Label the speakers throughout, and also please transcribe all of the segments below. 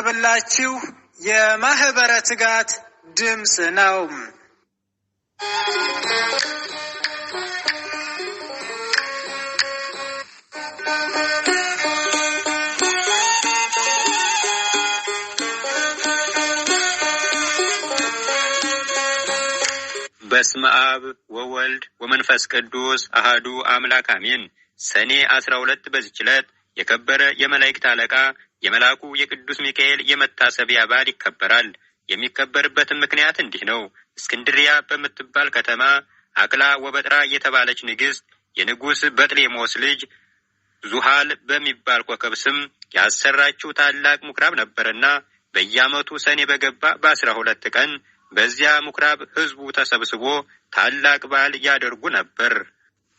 Speaker 1: የሚቀርብላችሁ የማህበረ ትጋት ድምጽ ነው።
Speaker 2: በስመ አብ ወወልድ ወመንፈስ ቅዱስ አሐዱ አምላክ አሜን። ሰኔ 12 በዚች ዕለት የከበረ የመላእክት አለቃ የመልአኩ የቅዱስ ሚካኤል የመታሰቢያ በዓል ይከበራል። የሚከበርበትም ምክንያት እንዲህ ነው። እስክንድርያ በምትባል ከተማ አቅላ ወበጥራ የተባለች ንግሥት የንጉሥ በጥሌሞስ ልጅ ዙሃል በሚባል ኮከብ ስም ያሰራችው ታላቅ ምኵራብ ነበርና በየዓመቱ ሰኔ በገባ በ12 ቀን በዚያ ምኵራብ ሕዝቡ ተሰብስቦ ታላቅ በዓል ያደርጉ ነበር።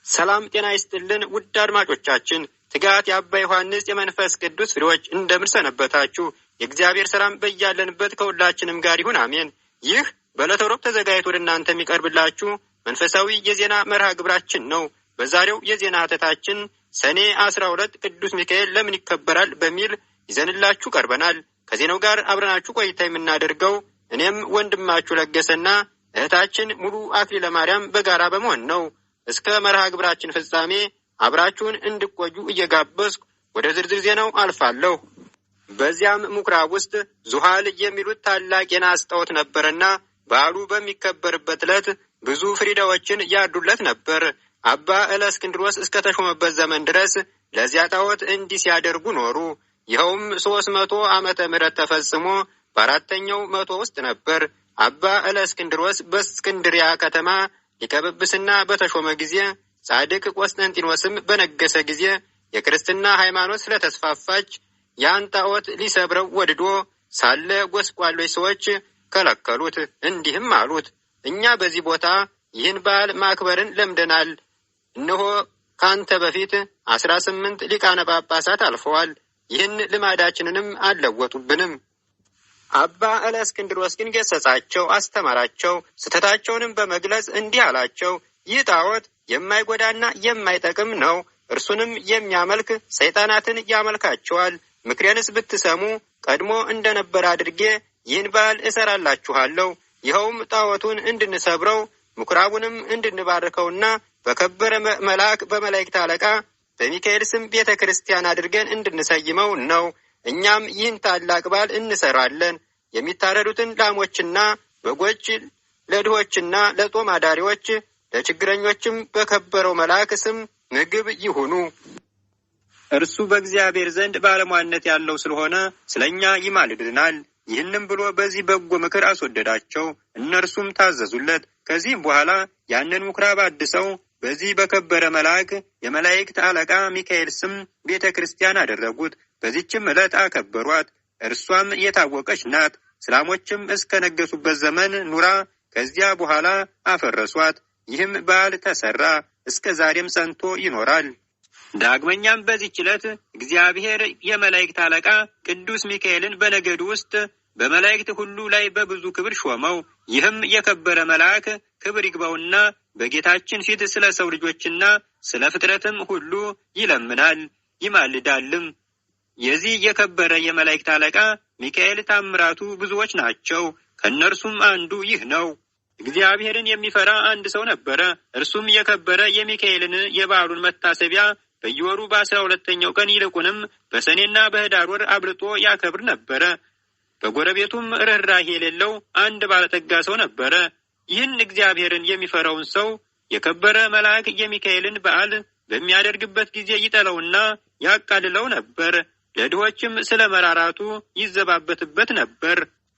Speaker 3: ሰላም ጤና ይስጥልን ውድ አድማጮቻችን፣ ትጋት የአባ ዮሐንስ የመንፈስ ቅዱስ ፍሬዎች እንደምን ሰነበታችሁ? የእግዚአብሔር ሰላም በያለንበት ከሁላችንም ጋር ይሁን አሜን። ይህ በዕለተ ሮብ ተዘጋጅቶ ወደ እናንተ የሚቀርብላችሁ መንፈሳዊ የዜና መርሃ ግብራችን ነው። በዛሬው የዜና ሀተታችን ሰኔ 12 ቅዱስ ሚካኤል ለምን ይከበራል በሚል ይዘንላችሁ ቀርበናል። ከዜናው ጋር አብረናችሁ ቆይታ የምናደርገው እኔም ወንድማችሁ ለገሰና እህታችን ሙሉ አክሊለ ማርያም በጋራ በመሆን ነው። እስከ መርሃ ግብራችን ፍጻሜ አብራችሁን እንድቆዩ እየጋበዝኩ ወደ ዝርዝር ዜናው አልፋለሁ። በዚያም ምኵራብ ውስጥ ዙሃል የሚሉት ታላቅ የናስ ጣዖት ነበርና በዓሉ በሚከበርበት ዕለት ብዙ ፍሪዳዎችን ያርዱለት ነበር። አባ እለእስክንድሮስ እስከተሾመበት ዘመን ድረስ ለዚያ ጣዖት እንዲህ ሲያደርጉ ኖሩ። ይኸውም 300 ዓመተ ምህረት ተፈጽሞ በአራተኛው መቶ ውስጥ ነበር። አባ እለእስክንድሮስ በእስክንድርያ ከተማ ሊቀ ጵጵስና በተሾመ ጊዜ ጻድቅ ቆስጠንጢኖስም በነገሰ ጊዜ የክርስትና ሃይማኖት ስለተስፋፋች ያን ጣዖት ሊሰብረው ወድዶ ሳለ ጎስቋሎች ሰዎች ከለከሉት። እንዲህም አሉት፣ እኛ በዚህ ቦታ ይህን በዓል ማክበርን ለምደናል። እነሆ ካንተ በፊት 18 ሊቃነ ጳጳሳት አልፈዋል። ይህን ልማዳችንንም አልለወጡብንም። አባ እለእስክንድሮስ ግን ገሰጻቸው፣ አስተማራቸው። ስህተታቸውንም በመግለጽ እንዲህ አላቸው፣ ይህ ጣዖት የማይጎዳና የማይጠቅም ነው። እርሱንም የሚያመልክ ሰይጣናትን ያመልካቸዋል። ምክሬንስ ብትሰሙ ቀድሞ እንደነበረ አድርጌ ይህን በዓል እሰራላችኋለሁ። ይኸውም ጣዖቱን እንድንሰብረው ምኵራቡንም እንድንባርከውና በከበረ መልአክ በመላእክት አለቃ በሚካኤል ስም ቤተ ክርስቲያን አድርገን እንድንሰይመው ነው። እኛም ይህን ታላቅ በዓል እንሰራለን። የሚታረዱትን ላሞችና በጎች ለድሆችና ለጦም አዳሪዎች ለችግረኞችም በከበረው መልአክ ስም ምግብ ይሁኑ። እርሱ በእግዚአብሔር ዘንድ ባለሟልነት ያለው ስለሆነ ስለኛ ይማልድናል። ይህንም ብሎ በዚህ በጎ ምክር አስወደዳቸው። እነርሱም ታዘዙለት። ከዚህም በኋላ ያንን ምኵራብ አድሰው በዚህ በከበረ መልአክ የመላእክት አለቃ ሚካኤል ስም ቤተ ክርስቲያን አደረጉት። በዚህችም ዕለት አከበሯት። እርሷም የታወቀች ናት። እስላሞችም እስከ ነገሱበት ዘመን ኑራ ከዚያ በኋላ አፈረሷት። ይህም በዓል ተሰራ፣ እስከ ዛሬም ጸንቶ ይኖራል። ዳግመኛም በዚህች ዕለት እግዚአብሔር የመላእክት አለቃ ቅዱስ ሚካኤልን በነገዱ ውስጥ በመላእክት ሁሉ ላይ በብዙ ክብር ሾመው። ይህም የከበረ መልአክ ክብር ይግባውና በጌታችን ፊት ስለ ሰው ልጆችና ስለ ፍጥረትም ሁሉ ይለምናል ይማልዳልም። የዚህ የከበረ የመላእክት አለቃ ሚካኤል ታምራቱ ብዙዎች ናቸው። ከእነርሱም አንዱ ይህ ነው። እግዚአብሔርን የሚፈራ አንድ ሰው ነበረ። እርሱም የከበረ የሚካኤልን የበዓሉን መታሰቢያ በየወሩ በ12ኛው ቀን ይልቁንም በሰኔና በህዳር ወር አብልጦ ያከብር ነበረ። በጎረቤቱም ርኅራኄ የሌለው አንድ ባለጠጋ ሰው ነበረ። ይህን እግዚአብሔርን የሚፈራውን ሰው የከበረ መልአክ የሚካኤልን በዓል በሚያደርግበት ጊዜ ይጠለውና ያቃልለው ነበር። ለድሆችም ስለ መራራቱ ይዘባበትበት ነበር።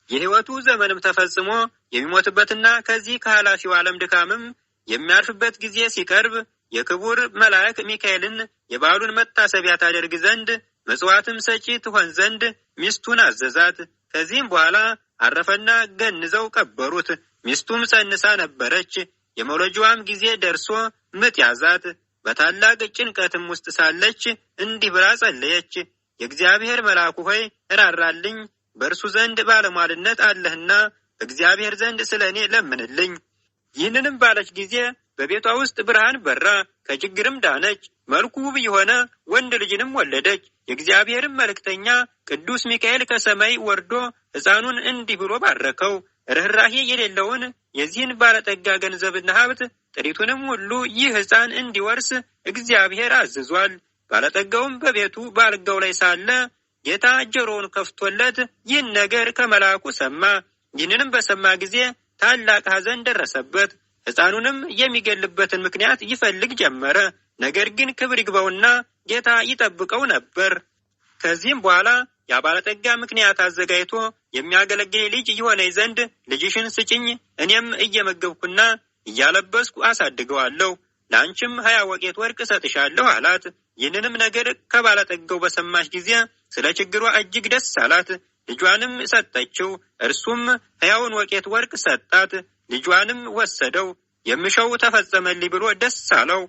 Speaker 3: የሕይወቱ ዘመንም ተፈጽሞ የሚሞትበትና ከዚህ ከኃላፊው ዓለም ድካምም የሚያርፍበት ጊዜ ሲቀርብ የክቡር መልአክ ሚካኤልን የበዓሉን መታሰቢያ ታደርግ ዘንድ መጽዋዕትም ሰጪ ትሆን ዘንድ ሚስቱን አዘዛት። ከዚህም በኋላ አረፈና ገንዘው ቀበሩት። ሚስቱም ጸንሳ ነበረች። የመውለጃዋም ጊዜ ደርሶ ምጥ ያዛት። በታላቅ ጭንቀትም ውስጥ ሳለች እንዲህ ብላ ጸለየች፣ የእግዚአብሔር መልአኩ ሆይ እራራልኝ፣ በእርሱ ዘንድ ባለሟልነት አለህና በእግዚአብሔር ዘንድ ስለ እኔ ለምንልኝ። ይህንንም ባለች ጊዜ በቤቷ ውስጥ ብርሃን በራ፣ ከችግርም ዳነች። መልኩ ውብ የሆነ ወንድ ልጅንም ወለደች። የእግዚአብሔርም መልእክተኛ ቅዱስ ሚካኤል ከሰማይ ወርዶ ሕፃኑን እንዲህ ብሎ ባረከው። ርኅራኄ የሌለውን የዚህን ባለጠጋ ገንዘብና ሀብት ጥሪቱንም ሁሉ ይህ ሕፃን እንዲወርስ እግዚአብሔር አዝዟል። ባለጠጋውም በቤቱ በአልጋው ላይ ሳለ ጌታ ጆሮውን ከፍቶለት ይህን ነገር ከመልአኩ ሰማ። ይህንንም በሰማ ጊዜ ታላቅ ሐዘን ደረሰበት። ሕፃኑንም የሚገልበትን ምክንያት ይፈልግ ጀመረ። ነገር ግን ክብር ይግባውና ጌታ ይጠብቀው ነበር። ከዚህም በኋላ ያ ባለጠጋ ምክንያት አዘጋጅቶ የሚያገለግል ልጅ የሆነኝ ዘንድ ልጅሽን ስጭኝ፣ እኔም እየመገብኩና እያለበስኩ አሳድገዋለሁ፣ ለአንቺም 20 ወቄት ወርቅ እሰጥሻለሁ አላት። ይህንንም ነገር ከባለጠጋው በሰማች ጊዜ ስለ ችግሯ እጅግ ደስ አላት። ልጇንም ሰጠችው። እርሱም 20 ወቄት ወርቅ ሰጣት። ልጇንም ወሰደው። የምሻው ተፈጸመልኝ ብሎ ደስ አለው።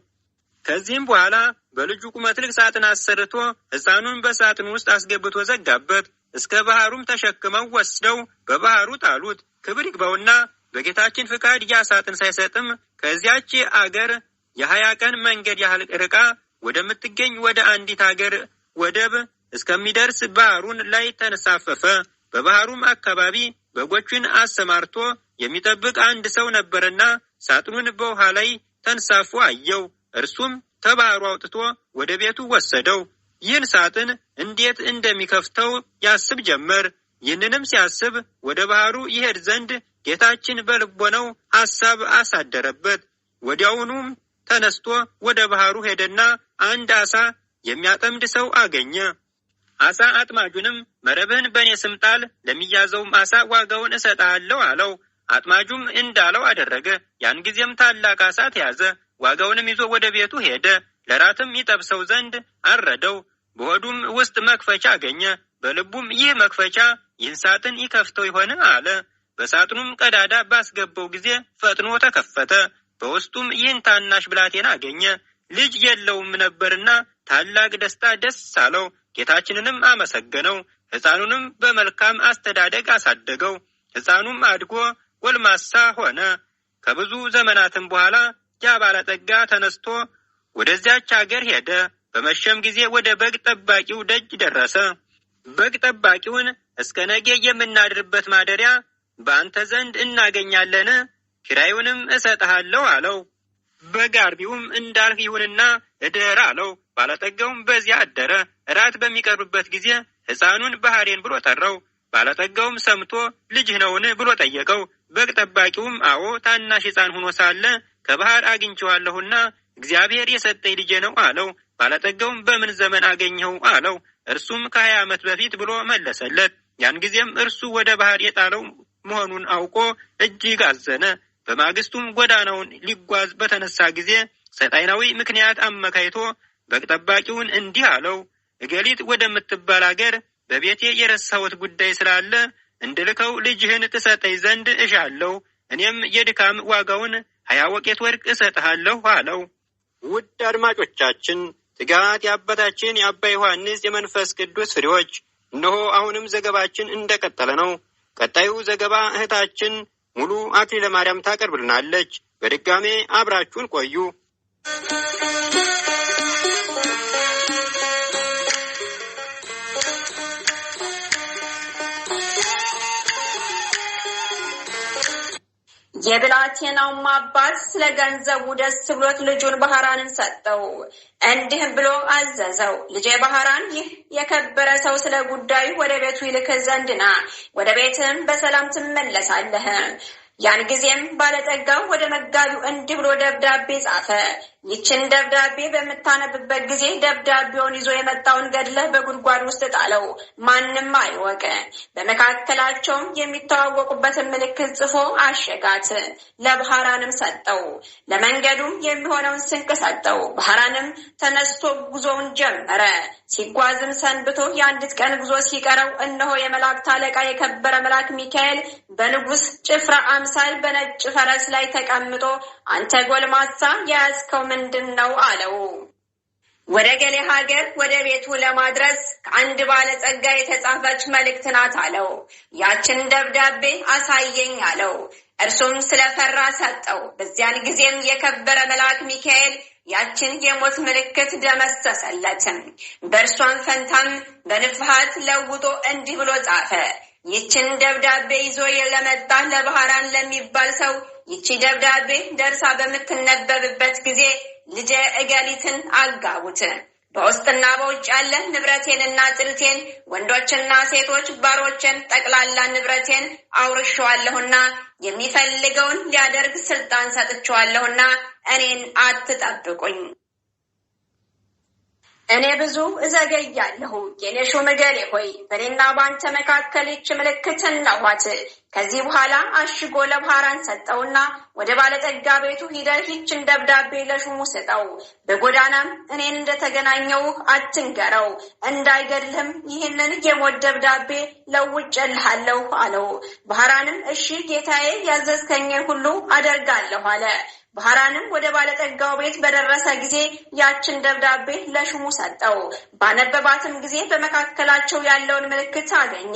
Speaker 3: ከዚህም በኋላ በልጁ ቁመት ልክ ሳጥን አሰርቶ ሕፃኑን በሳጥን ውስጥ አስገብቶ ዘጋበት። እስከ ባህሩም ተሸክመው ወስደው በባህሩ ጣሉት። ክብር ይግባውና በጌታችን ፍቃድ ያ ሳጥን ሳይሰጥም ከዚያች አገር የ20 ቀን መንገድ ያህል ርቃ ወደምትገኝ ወደ አንዲት አገር ወደብ እስከሚደርስ ባህሩን ላይ ተንሳፈፈ። በባህሩም አካባቢ በጎቹን አሰማርቶ የሚጠብቅ አንድ ሰው ነበርና ሳጥኑን በውሃ ላይ ተንሳፎ አየው። እርሱም ከባህሩ አውጥቶ ወደ ቤቱ ወሰደው። ይህን ሳጥን እንዴት እንደሚከፍተው ያስብ ጀመር። ይህንንም ሲያስብ ወደ ባህሩ ይሄድ ዘንድ ጌታችን በልቦናው ሐሳብ አሳደረበት። ወዲያውኑም ተነስቶ ወደ ባህሩ ሄደና አንድ ዓሣ የሚያጠምድ ሰው አገኘ። ዓሣ አጥማጁንም መረብህን በእኔ ስም ጣል፣ ለሚያዘውም ዓሣ ዋጋውን እሰጥሃለሁ አለው። አጥማጁም እንዳለው አደረገ። ያን ጊዜም ታላቅ ዓሣ ተያዘ። ዋጋውንም ይዞ ወደ ቤቱ ሄደ። ለራትም ይጠብሰው ዘንድ አረደው። በሆዱም ውስጥ መክፈቻ አገኘ። በልቡም ይህ መክፈቻ ይህን ሳጥን ይከፍተው ይሆን አለ። በሳጥኑም ቀዳዳ ባስገባው ጊዜ ፈጥኖ ተከፈተ። በውስጡም ይህን ታናሽ ብላቴና አገኘ። ልጅ የለውም ነበርና ታላቅ ደስታ ደስ አለው። ጌታችንንም አመሰገነው። ሕፃኑንም በመልካም አስተዳደግ አሳደገው። ሕፃኑም አድጎ ጎልማሳ ሆነ። ከብዙ ዘመናትም በኋላ ያ ባለጠጋ ተነስቶ ወደዚያች አገር ሄደ። በመሸም ጊዜ ወደ በግ ጠባቂው ደጅ ደረሰ። በግ ጠባቂውን እስከ ነገ የምናድርበት ማደሪያ በአንተ ዘንድ እናገኛለን፣ ኪራዩንም እሰጥሃለሁ አለው። በግ አርቢውም እንዳልህ ይሁንና እደር አለው። ባለጠጋውም በዚያ አደረ። እራት በሚቀርብበት ጊዜ ሕፃኑን ባህሬን ብሎ ጠራው። ባለጠጋውም ሰምቶ ልጅህ ነውን ብሎ ጠየቀው። በግ ጠባቂውም አዎ፣ ታናሽ ሕፃን ሆኖ ሳለ ከባህር አግኝቼዋለሁና እግዚአብሔር የሰጠኝ ልጄ ነው አለው። ባለጠጋውም በምን ዘመን አገኘኸው አለው። እርሱም ከ20 ዓመት በፊት ብሎ መለሰለት። ያን ጊዜም እርሱ ወደ ባህር የጣለው መሆኑን አውቆ እጅግ አዘነ። በማግስቱም ጎዳናውን ሊጓዝ በተነሳ ጊዜ ሰይጣናዊ ምክንያት አመካይቶ በግ ጠባቂውን እንዲህ አለው፣ እገሊት ወደምትባል አገር በቤቴ የረሳሁት ጉዳይ ስላለ እንድልከው ልጅህን ትሰጠኝ ዘንድ እሻለሁ። እኔም የድካም ዋጋውን 20 ወቄት ወርቅ እሰጥሃለሁ አለው። ውድ አድማጮቻችን፣ ትጋት የአባታችን የአባ ዮሐንስ የመንፈስ ቅዱስ ፍሬዎች፣ እነሆ አሁንም ዘገባችን እንደቀጠለ ነው። ቀጣዩ ዘገባ እህታችን ሙሉ አክሊለ ማርያም ታቀርብልናለች። በድጋሜ አብራችሁን ቆዩ።
Speaker 4: የብላቴናውም አባት ስለ ገንዘቡ ደስ ብሎት ልጁን ባህራንን ሰጠው። እንዲህም ብሎ አዘዘው፣ ልጄ ባህራን፣ ይህ የከበረ ሰው ስለ ጉዳዩ ወደ ቤቱ ይልክ ዘንድ ና፣ ወደ ቤትም በሰላም ትመለሳለህ። ያን ጊዜም ባለጠጋው ወደ መጋቢው እንዲህ ብሎ ደብዳቤ ጻፈ። ይችን ደብዳቤ በምታነብበት ጊዜ ደብዳቤውን ይዞ የመጣውን ገድለህ በጉድጓድ ውስጥ ጣለው፣ ማንም አይወቅ። በመካከላቸውም የሚተዋወቁበትን ምልክት ጽፎ አሸጋት። ለባህራንም ሰጠው። ለመንገዱም የሚሆነውን ስንቅ ሰጠው። ባህራንም ተነስቶ ጉዞውን ጀመረ። ሲጓዝም ሰንብቶ የአንዲት ቀን ጉዞ ሲቀረው እነሆ የመላእክት አለቃ የከበረ መልአክ ሚካኤል በንጉሥ ጭፍራ አምሳል በነጭ ፈረስ ላይ ተቀምጦ አንተ ጎልማሳ የያዝከው ምንድን ነው አለው። ወደ ገሌ ሀገር ወደ ቤቱ ለማድረስ ከአንድ ባለጸጋ የተጻፈች መልእክት ናት አለው። ያችን ደብዳቤ አሳየኝ አለው። እርሱም ስለፈራ ሰጠው። በዚያን ጊዜም የከበረ መልአክ ሚካኤል ያችን የሞት ምልክት ደመሰሰለት። በእርሷም ፈንታም በንፍሃት ለውጦ እንዲህ ብሎ ጻፈ። ይችን ደብዳቤ ይዞ ለመጣ ለባህራን ለሚባል ሰው ይቺ ደብዳቤ ደርሳ በምትነበብበት ጊዜ ልጄ እገሊትን አጋቡት። በውስጥና በውጭ ያለ ንብረቴንና ጥሪቴን፣ ወንዶችና ሴቶች ባሮችን፣ ጠቅላላ ንብረቴን አውርሼዋለሁና የሚፈልገውን ሊያደርግ ስልጣን ሰጥቼዋለሁና እኔን አትጠብቁኝ። እኔ ብዙ እዘገያለሁ። የኔ ሹም እገሌ ሆይ በእኔና በአንተ መካከል ይህች ምልክት እነኋት። ከዚህ በኋላ አሽጎ ለባህራን ሰጠውና ወደ ባለጠጋ ቤቱ ሂደህ ይህችን ደብዳቤ ለሹሙ ስጠው። በጎዳናም እኔን እንደተገናኘው አትንገረው፣ እንዳይገድልህም ይህንን የሞት ደብዳቤ ለውጬልሃለሁ አለው። ባህራንም እሺ ጌታዬ፣ ያዘዝከኝን ሁሉ አደርጋለሁ አለ። ባህራንም ወደ ባለጠጋው ቤት በደረሰ ጊዜ ያችን ደብዳቤ ለሹሙ ሰጠው። ባነበባትም ጊዜ በመካከላቸው ያለውን ምልክት አገኘ፣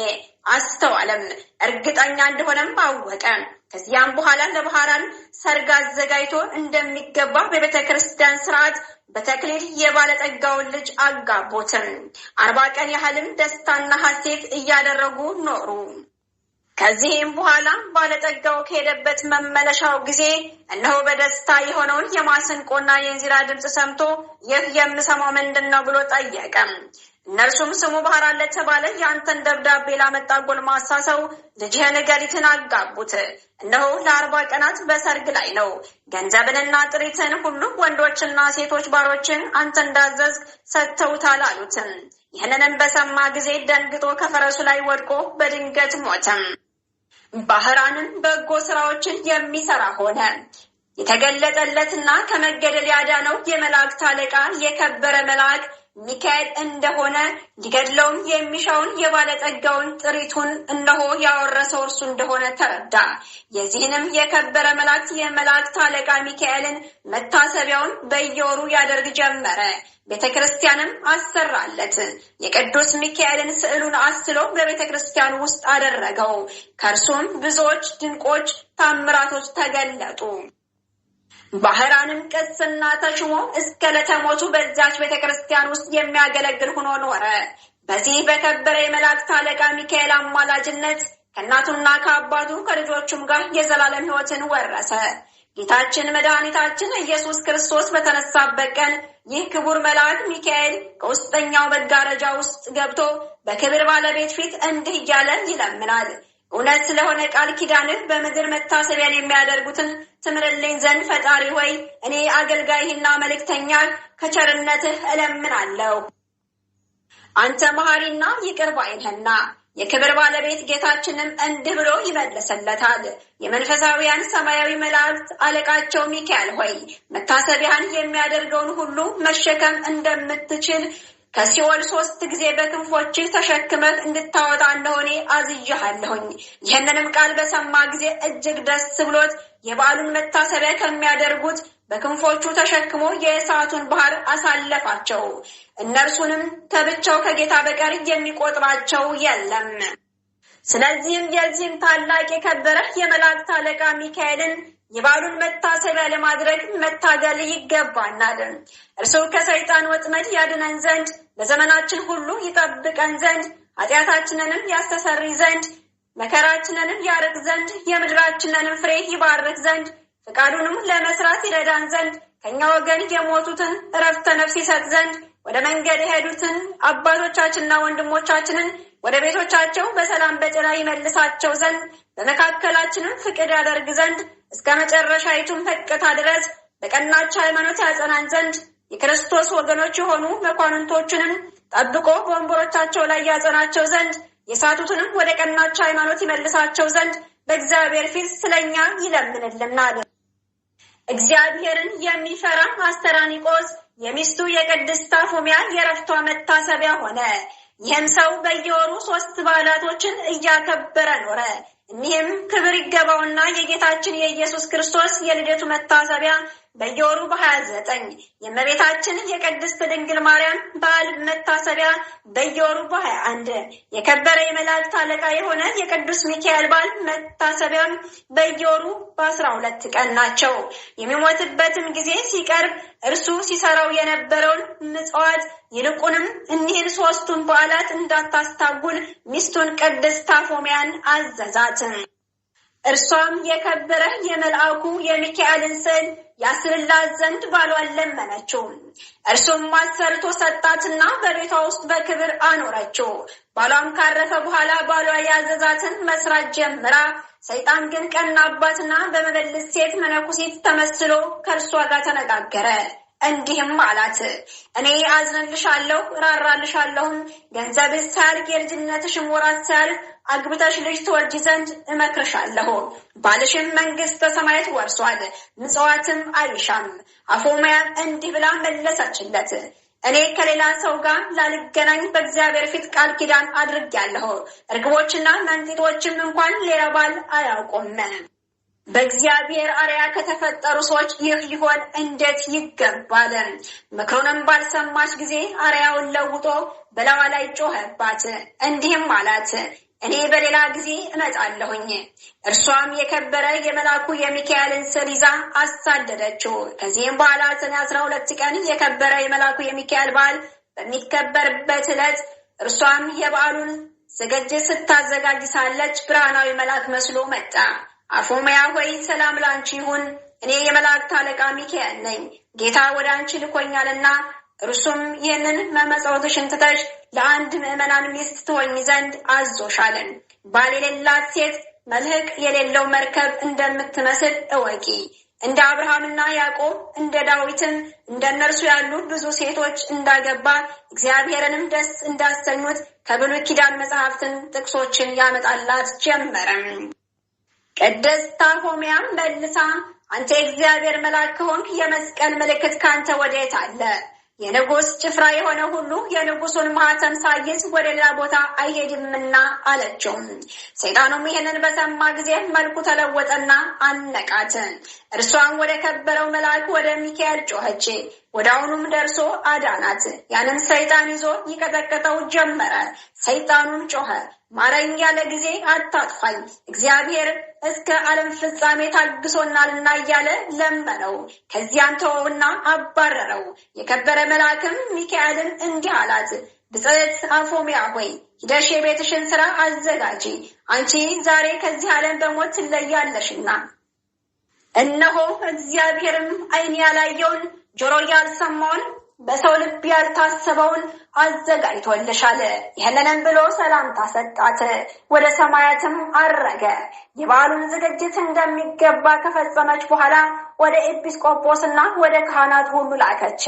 Speaker 4: አስተዋለም፣ እርግጠኛ እንደሆነም አወቀ። ከዚያም በኋላ ለባህራን ሰርግ አዘጋጅቶ እንደሚገባ በቤተ ክርስቲያን ስርዓት በተክሊል የባለጠጋውን ልጅ አጋቦትም። 40 ቀን ያህልም ደስታና ሐሴት እያደረጉ ኖሩ። ከዚህም በኋላ ባለጠጋው ከሄደበት መመለሻው ጊዜ እነሆ በደስታ የሆነውን የማሰንቆና የእንዚራ ድምፅ ሰምቶ ይህ የምሰማው ምንድን ነው ብሎ ጠየቀ። እነርሱም ስሙ ባህራን ለተባለ የአንተን ደብዳቤ ላመጣ ጎልማሳ ሰው ልጅህን እገሊትን አጋቡት። እነሆ ለ40 ቀናት በሰርግ ላይ ነው። ገንዘብንና ጥሪትን ሁሉ፣ ወንዶችና ሴቶች ባሮችን አንተ እንዳዘዝክ ሰጥተውታል አሉት። ይህንንም በሰማ ጊዜ ደንግጦ ከፈረሱ ላይ ወድቆ በድንገት ሞተ። ባህራንን በጎ ስራዎችን የሚሰራ ሆነ። የተገለጠለትና ከመገደል ያዳነው የመላእክት አለቃ የከበረ መልአክ ሚካኤል እንደሆነ ሊገድለውም የሚሻውን የባለጠጋውን ጥሪቱን እነሆ ያወረሰው እርሱ እንደሆነ ተረዳ። የዚህንም የከበረ መላእክት የመላእክት አለቃ ሚካኤልን መታሰቢያውን በየወሩ ያደርግ ጀመረ። ቤተ ክርስቲያንም አሰራለት። የቅዱስ ሚካኤልን ስዕሉን አስሎ በቤተ ክርስቲያን ውስጥ አደረገው። ከእርሱም ብዙዎች ድንቆች ታምራቶች ተገለጡ። ባህራንም ቅስና ተሹሞ እስከ ለተሞቱ በዛች ቤተ ክርስቲያን ውስጥ የሚያገለግል ሆኖ ኖረ። በዚህ በከበረ የመላእክት አለቃ ሚካኤል አማላጅነት ከእናቱና ከአባቱ ከልጆቹም ጋር የዘላለም ሕይወትን ወረሰ። ጌታችን መድኃኒታችን ኢየሱስ ክርስቶስ በተነሳበት ቀን ይህ ክቡር መልአክ ሚካኤል ከውስጠኛው መጋረጃ ውስጥ ገብቶ በክብር ባለቤት ፊት እንዲህ እያለ ይለምናል። እውነት ስለሆነ ቃል ኪዳንህ በምድር መታሰቢያን የሚያደርጉትን ትምርልኝ ዘንድ ፈጣሪ ሆይ እኔ አገልጋይህና መልእክተኛ ከቸርነትህ እለምናለሁ። አንተ መሐሪና ይቅር ባይ ነህና። የክብር ባለቤት ጌታችንም እንዲህ ብሎ ይመልስለታል። የመንፈሳውያን ሰማያዊ መላእክት አለቃቸው ሚካኤል ሆይ መታሰቢያን የሚያደርገውን ሁሉ መሸከም እንደምትችል ከሲኦል 3 ጊዜ በክንፎችህ ተሸክመህ እንድታወጣ እንደሆነ አዝዤሃለሁኝ። ይህንንም ቃል በሰማ ጊዜ እጅግ ደስ ብሎት የበዓሉን መታሰቢያ ከሚያደርጉት በክንፎቹ ተሸክሞ የእሳቱን ባህር አሳለፋቸው። እነርሱንም ከብቻው ከጌታ በቀር የሚቆጥራቸው የለም። ስለዚህም የዚህም ታላቅ የከበረ የመላእክት አለቃ ሚካኤልን የበዓሉን መታሰቢያ ለማድረግ መታገል ይገባናል። እርሱ ከሰይጣን ወጥመድ ያድነን ዘንድ በዘመናችን ሁሉ ይጠብቀን ዘንድ ኃጢአታችንንም ያስተሰርይ ዘንድ መከራችንንም ያርቅ ዘንድ የምድራችንንም ፍሬ ይባርክ ዘንድ ፈቃዱንም ለመስራት ይረዳን ዘንድ ከኛ ወገን የሞቱትን ዕረፍተ ነፍስ ይሰጥ ዘንድ ወደ መንገድ የሄዱትን አባቶቻችንና ወንድሞቻችንን ወደ ቤቶቻቸው በሰላም በጤና ይመልሳቸው ዘንድ በመካከላችንም ፍቅር ያደርግ ዘንድ እስከ መጨረሻይቱም ሕቅታ ድረስ በቀናች ሃይማኖት ያጸናን ዘንድ የክርስቶስ ወገኖች የሆኑ መኳንንቶችንም ጠብቆ በወንበሮቻቸው ላይ ያጸናቸው ዘንድ የሳቱትንም ወደ ቀናች ሃይማኖት ይመልሳቸው ዘንድ በእግዚአብሔር ፊት ስለኛ ይለምንልናል። እግዚአብሔርን የሚፈራ አስተራኒቆስ የሚስቱ የቅድስት ፎሚያ የዕረፍቷ መታሰቢያ ሆነ። ይህም ሰው በየወሩ 3 በዓላቶችን እያከበረ ኖረ። እኒህም ክብር ይገባውና የጌታችን የኢየሱስ ክርስቶስ የልደቱ መታሰቢያ፣ በየወሩ በ29 የእመቤታችን የቅድስት ድንግል ማርያም በዓል መታሰቢያ በየወሩ በ21 የከበረ የመላእክት አለቃ የሆነ የቅዱስ ሚካኤል በዓል መታሰቢያ በየወሩ በ12 ቀን ናቸው። የሚሞትበትም ጊዜ ሲቀርብ እርሱ ሲሰራው የነበረውን ምጽዋት ይልቁንም እኒህን ሶስቱን በዓላት እንዳታስታጉል ሚስቱን ቅድስት አፎሚያን አዘዛት። እርሷም የከበረ የመልአኩ የሚካኤልን ስዕል ያስልላት ዘንድ ባሏን ለመነችው። እርሱም አሰርቶ ሰጣትና በቤቷ ውስጥ በክብር አኖረችው። ባሏም ካረፈ በኋላ ባሏ ያዘዛትን መስራት ጀምራ፣ ሰይጣን ግን ቀናባትና በመበለት ሴት መነኩሴት ተመስሎ ከእርሷ ጋር ተነጋገረ። እንዲህም አላት፣ እኔ አዝንልሻለሁ፣ ራራልሻለሁም። ገንዘብሽ ሳያልቅ የልጅነትሽም ወራት ሳያልቅ አግብተሽ ልጅ ትወልጂ ዘንድ እመክርሻለሁ። ባልሽም መንግስተ ሰማያት ወርሷል፣ ምጽዋትም አይሻም። አፎሚያ እንዲህ ብላ መለሰችለት፣ እኔ ከሌላ ሰው ጋር ላልገናኝ በእግዚአብሔር ፊት ቃል ኪዳን አድርጌያለሁ። እርግቦችና መንጢጦችም እንኳን ሌላ ባል አያውቁም። በእግዚአብሔር አርአያ ከተፈጠሩ ሰዎች ይህ ሊሆን እንዴት ይገባል? ምክሩንም ባልሰማች ጊዜ አርአያውን ለውጦ በላዋ ላይ ጮኸባት። እንዲህም አላት፣ እኔ በሌላ ጊዜ እመጣለሁኝ። እርሷም የከበረ የመልአኩ የሚካኤልን ስዕል ይዛ አሳደደችው። ከዚህም በኋላ ሰኔ 12 ቀን የከበረ የመልአኩ የሚካኤል በዓል በሚከበርበት ዕለት እርሷም የበዓሉን ዝግጅት ስታዘጋጅ ሳለች ብርሃናዊ መልአክ መስሎ መጣ። አፎሚያ ሆይ ሰላም ላንቺ ይሁን፣ እኔ የመላእክት አለቃ ሚካኤል ነኝ። ጌታ ወደ አንቺ ልኮኛልና እርሱም ይህንን መመጽወትሽን ትተሽ ለአንድ ምዕመናን ሚስት ትሆኚ ዘንድ አዞሻለን። ባል የሌላት ሴት መልህቅ የሌለው መርከብ እንደምትመስል እወቂ። እንደ አብርሃምና ያዕቆብ እንደ ዳዊትም እንደ እነርሱ ያሉ ብዙ ሴቶች እንዳገባ እግዚአብሔርንም ደስ እንዳሰኙት ከብሉይ ኪዳን መጽሐፍትን ጥቅሶችን ያመጣላት ጀመረም። ቅድስት አፎሚያም መልሳ አንተ የእግዚአብሔር መልአክ ከሆንክ የመስቀል ምልክት ካንተ ወዴት አለ? የንጉሥ ጭፍራ የሆነ ሁሉ የንጉሱን ማኅተም ሳይዝ ወደ ሌላ ቦታ አይሄድምና አለችው። ሰይጣኑም ይህንን በሰማ ጊዜ መልኩ ተለወጠና አነቃት። እርሷም ወደ ከበረው መልአክ ወደ ሚካኤል ጮኸች። ወደ አሁኑም ደርሶ አዳናት። ያንን ሰይጣን ይዞ ይቀጠቅጠው ጀመረ። ሰይጣኑም ጮኸ፣ ማረኝ ያለ ጊዜ አታጥፋኝ፣ እግዚአብሔር እስከ ዓለም ፍጻሜ ታግሶናልና እያለ ለመነው። ከዚያም ተወውና አባረረው። የከበረ መልአክም ሚካኤልን እንዲህ አላት፣ ብጽዕት አፎሚያ ሆይ ሂደሽ የቤትሽን ሥራ አዘጋጂ፣ አንቺ ዛሬ ከዚህ ዓለም በሞት ትለያለሽና። እነሆ እግዚአብሔርም ዓይን ያላየውን ጆሮ ያልሰማውን በሰው ልብ ያልታሰበውን አዘጋጅቶልሻል። ይህንንም ብሎ ሰላምታ ሰጣት። ወደ ሰማያትም አረገ። የበዓሉን ዝግጅት እንደሚገባ ከፈጸመች በኋላ ወደ ኤጲስቆጶስና ወደ ካህናት ሁሉ ላከች።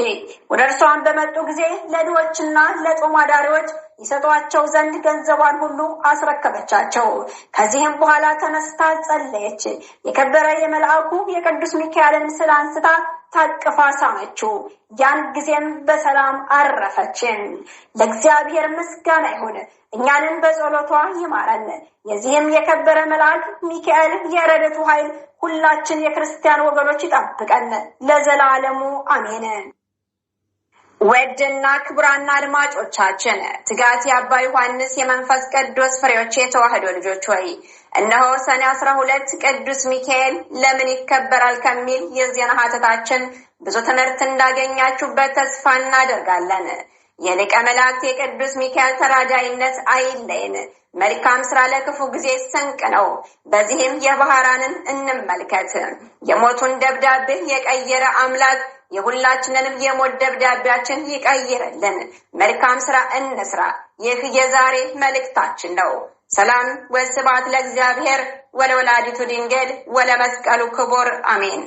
Speaker 4: ወደ እርሷን በመጡ ጊዜ ለድሆችና ለጦም አዳሪዎች ይሰጧቸው ዘንድ ገንዘቧን ሁሉ አስረከበቻቸው። ከዚህም በኋላ ተነስታ ጸለየች። የከበረ የመልአኩ የቅዱስ ሚካኤልን ምስል አንስታ ታቅፋ ሳመችው። ያን ጊዜም በሰላም አረፈች። ለእግዚአብሔር ምስጋና ይሁን፣ እኛንን በጸሎቷ ይማረን። የዚህም የከበረ መልአክ ሚካኤል የረድኤቱ ኃይል ሁላችን የክርስቲያን ወገኖች ይጠብቀን ለዘላለሙ አሜን። ወድና ክቡራን አድማጮቻችን ትጋት የአባ ዮሐንስ የመንፈስ ቅዱስ ፍሬዎች የተዋህዶ ልጆች ሆይ እነሆ ሰኔ 12 ቅዱስ ሚካኤል ለምን ይከበራል ከሚል የዜና ሀተታችን ብዙ ትምህርት እንዳገኛችሁበት ተስፋ እናደርጋለን። የሊቀ መላእክት የቅዱስ ሚካኤል ተራዳኢነት አይለየን። መልካም ስራ ለክፉ ጊዜ ስንቅ ነው። በዚህም የባህራንን እንመልከት። የሞቱን ደብዳቤ የቀየረ አምላክ የሁላችንንም የሞት ደብዳቤያችን ይቀይርልን። መልካም ስራ እንስራ። ይህ የዛሬ መልእክታችን ነው። ሰላም ወስብሐት ለእግዚአብሔር ወለወላዲቱ ድንግል ወለመስቀሉ ክቡር አሜን።